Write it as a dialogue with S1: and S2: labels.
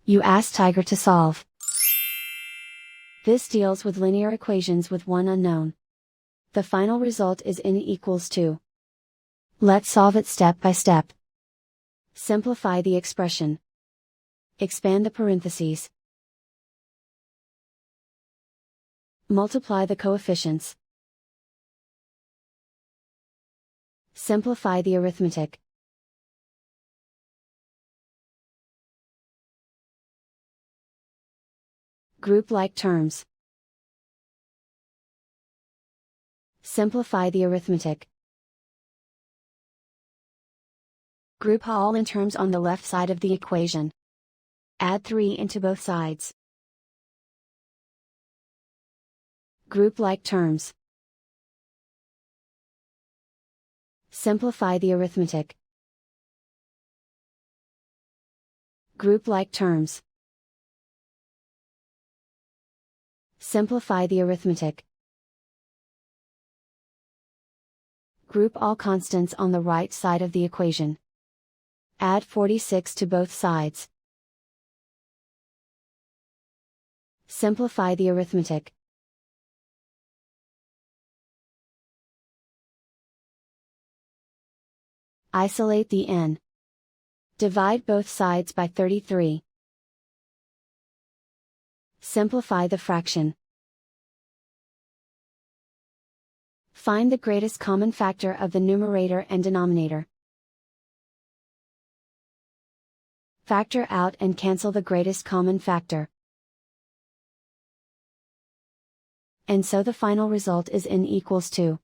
S1: You ask Tiger to solve. This deals with linear equations with one unknown. The final result is n equals 2. Let's solve it step by step. Simplify the expression. Expand the parentheses. Multiply the coefficients. Simplify the arithmetic. Group like terms. Simplify the arithmetic. Group all in terms on the left side of the equation. Add 3 into both sides. Group like terms. Simplify the arithmetic. Group like terms. Simplify the arithmetic. Group all constants on the right side of the equation. Add 46 to both sides. Simplify the arithmetic. Isolate the n. Divide both sides by 33. Simplify the fraction. Find the greatest common factor of the numerator and denominator. Factor out and cancel the greatest common factor. And so the final result is n equals 2.